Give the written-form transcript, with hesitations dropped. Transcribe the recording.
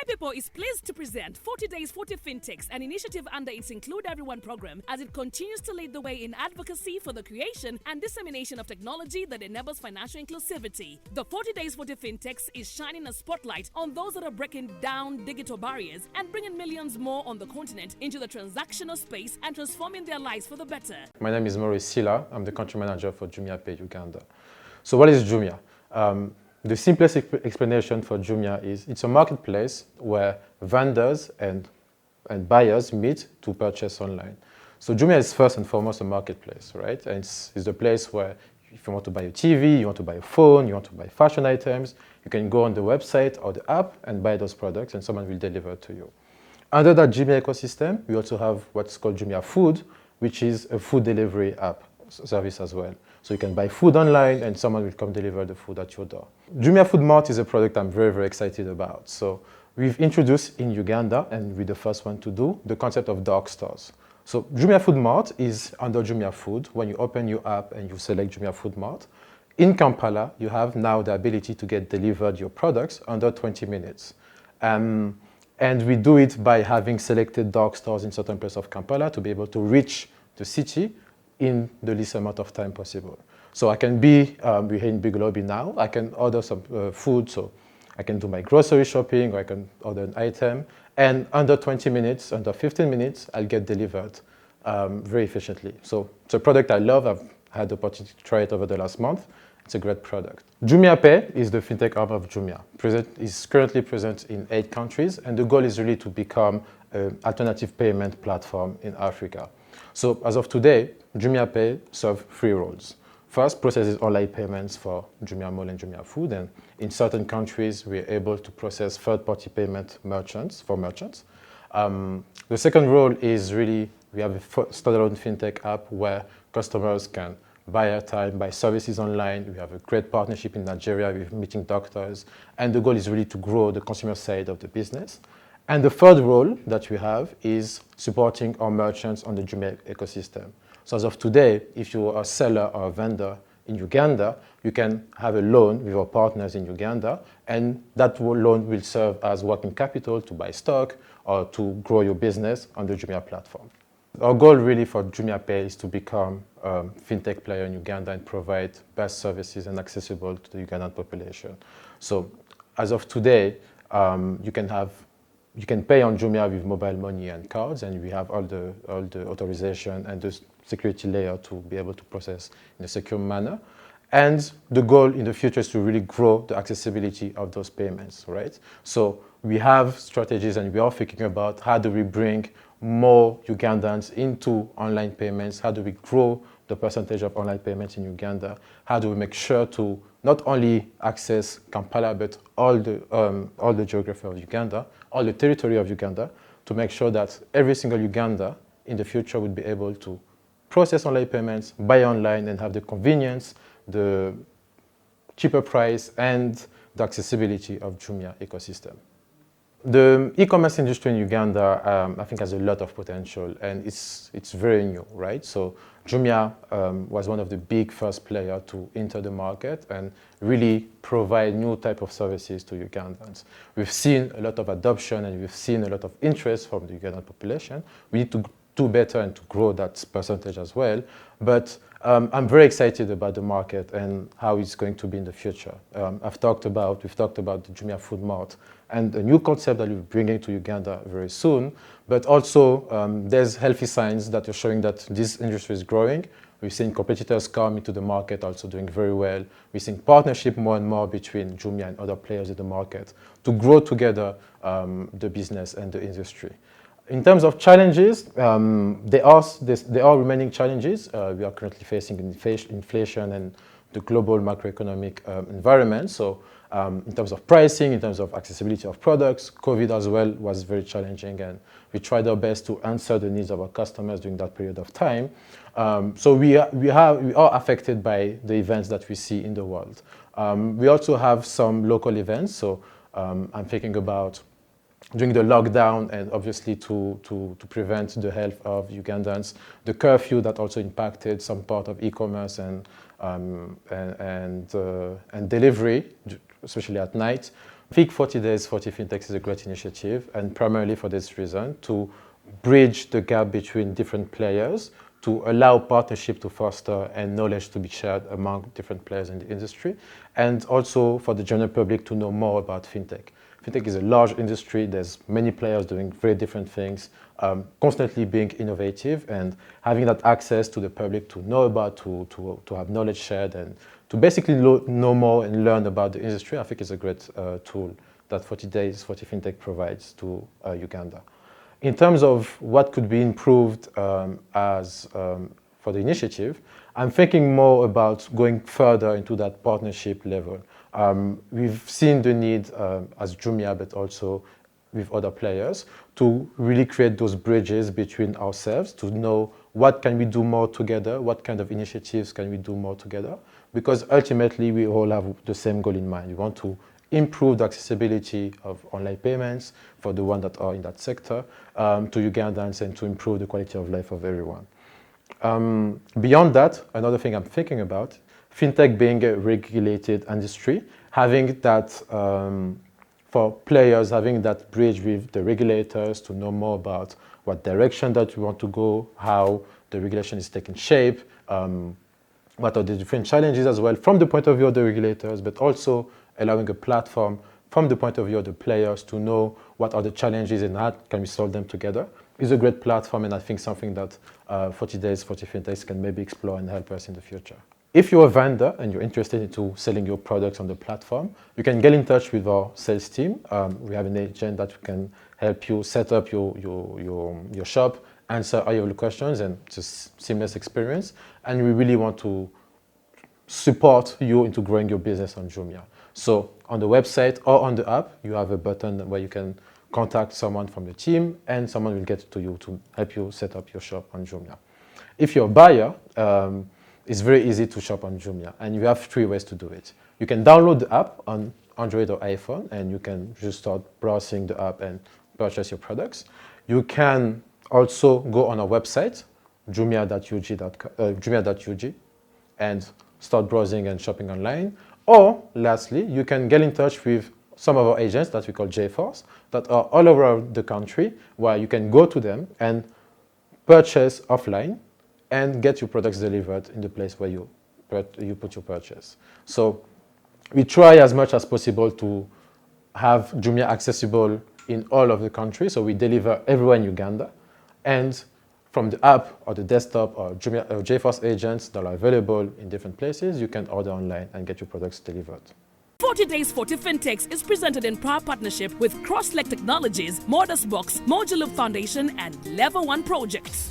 People is pleased to present 40 Days 40 FinTechs, an initiative under its Include Everyone program, as it continues to lead the way in advocacy for the creation and dissemination of technology that enables financial inclusivity. The 40 Days 40 FinTechs is shining a spotlight on those that are breaking down digital barriers and bringing millions more on the continent into the transactional space and transforming their lives for the better. My name is Mori Sylla. I'm the country manager for Jumia Pay Uganda. So what is Jumia? The simplest explanation for Jumia is it's a marketplace where vendors and buyers meet to purchase online. So Jumia is first and foremost a marketplace, right? And it's the place where if you want to buy a TV, you want to buy a phone, you want to buy fashion items, you can go on the website or the app and buy those products and someone will deliver to you. Under that Jumia ecosystem, we also have what's called Jumia Food, which is a food delivery app service as well. So you can buy food online and someone will come deliver the food at your door. Jumia Food Mart is a product I'm very, very excited about. So we've introduced in Uganda, and we're the first one to do, the concept of dark stores. So Jumia Food Mart is under Jumia Food. When you open your app and you select Jumia Food Mart, in Kampala, you have now the ability to get delivered your products under 20 minutes. And we do it by having selected dark stores in certain places of Kampala to be able to reach the city in the least amount of time possible. So I can be, we're here in Big Lobby now, I can order some food, so I can do my grocery shopping, or I can order an item, and under 20 minutes, under 15 minutes, I'll get delivered very efficiently. So it's a product I love. I've had the opportunity to try it over the last month. It's a great product. Jumia Pay is the fintech arm of Jumia. Is currently present in 8 countries, and the goal is really to become an alternative payment platform in Africa. So as of today, Jumia Pay serves 3 roles. First, processes online payments for Jumia Mall and Jumia Food, and in certain countries, we're able to process third-party payment for merchants. The second role is really, we have a standalone fintech app where customers can buy airtime, buy services online. We have a great partnership in Nigeria with meeting doctors, and the goal is really to grow the consumer side of the business. And the third role that we have is supporting our merchants on the Jumia ecosystem. So as of today, if you are a seller or a vendor in Uganda, you can have a loan with our partners in Uganda, and that loan will serve as working capital to buy stock or to grow your business on the Jumia platform. Our goal really for Jumia Pay is to become a fintech player in Uganda and provide best services and accessible to the Ugandan population. So as of today, you can pay on Jumia with mobile money and cards, and we have all the authorization and the security layer to be able to process in a secure manner. And the goal in the future is to really grow the accessibility of those payments, right? So we have strategies, and we are thinking about how do we bring more Ugandans into online payments? How do we grow the percentage of online payments in Uganda? How do we make sure to not only access Kampala, but all the geography of Uganda, all the territory of Uganda, to make sure that every single Uganda in the future would be able to process online payments, buy online, and have the convenience, the cheaper price, and the accessibility of Jumia ecosystem. The e-commerce industry in Uganda, I think, has a lot of potential, and it's very new, right? So Jumia was one of the big first players to enter the market and really provide new type of services to Ugandans. We've seen a lot of adoption, and we've seen a lot of interest from the Ugandan population. We need to do better and to grow that percentage as well. But I'm very excited about the market and how it's going to be in the future. We've talked about the Jumia Food Mart and a new concept that we're bringing to Uganda very soon. But also, there's healthy signs that are showing that this industry is growing. We're seeing competitors come into the market also doing very well. We're seeing partnership more and more between Jumia and other players in the market to grow together the business and the industry. In terms of challenges, there are remaining challenges. We are currently facing inflation and the global macroeconomic environment. So in terms of pricing, in terms of accessibility of products, COVID as well was very challenging, and we tried our best to answer the needs of our customers during that period of time. So we are affected by the events that we see in the world. We also have some local events. So I'm thinking about during the lockdown, and obviously to prevent the health of Ugandans, the curfew that also impacted some part of e-commerce and delivery, especially at night. I think 40 Days, 40 FinTechs is a great initiative, and primarily for this reason, to bridge the gap between different players, to allow partnership to foster and knowledge to be shared among different players in the industry, and also for the general public to know more about FinTech. FinTech is a large industry. There's many players doing very different things, constantly being innovative, and having that access to the public to know about, to have knowledge shared, and to basically know more and learn about the industry, I think is a great tool that 40 Days, 40 FinTech provides to Uganda. In terms of what could be improved for the initiative, I'm thinking more about going further into that partnership level. We've seen the need as Jumia, but also with other players, to really create those bridges between ourselves, to know what can we do more together, what kind of initiatives can we do more together, because ultimately we all have the same goal in mind. We want to improve the accessibility of online payments for the ones that are in that sector to Ugandans, and to improve the quality of life of everyone. Beyond that, another thing I'm thinking about, FinTech being a regulated industry, having that, for players, having that bridge with the regulators to know more about what direction that we want to go, how the regulation is taking shape, what are the different challenges as well from the point of view of the regulators, but also allowing a platform from the point of view of the players to know what are the challenges and how can we solve them together, is a great platform, and I think something that 40 Days, 40 FinTechs can maybe explore and help us in the future. If you're a vendor and you're interested into selling your products on the platform, you can get in touch with our sales team. We have an agent that can help you set up your shop, answer all your questions, and it's a seamless experience. And we really want to support you into growing your business on Jumia. So on the website or on the app, you have a button where you can contact someone from the team, and someone will get to you to help you set up your shop on Jumia. If you're a buyer, it's very easy to shop on Jumia, and you have 3 ways to do it. You can download the app on Android or iPhone, and you can just start browsing the app and purchase your products. You can also go on our website, jumia.ug, and start browsing and shopping online. Or lastly, you can get in touch with some of our agents that we call J-Force that are all over the country, where you can go to them and purchase offline and get your products delivered in the place where you put your purchase. So we try as much as possible to have Jumia accessible in all of the country. So we deliver everywhere in Uganda, and from the app or the desktop or Jumia or J-Force agents that are available in different places, you can order online and get your products delivered. 40 Days 40 FinTechs is presented in proud partnership with Crossleg Technologies, Mordas Box, Mojaloop Foundation, and Level 1 Projects.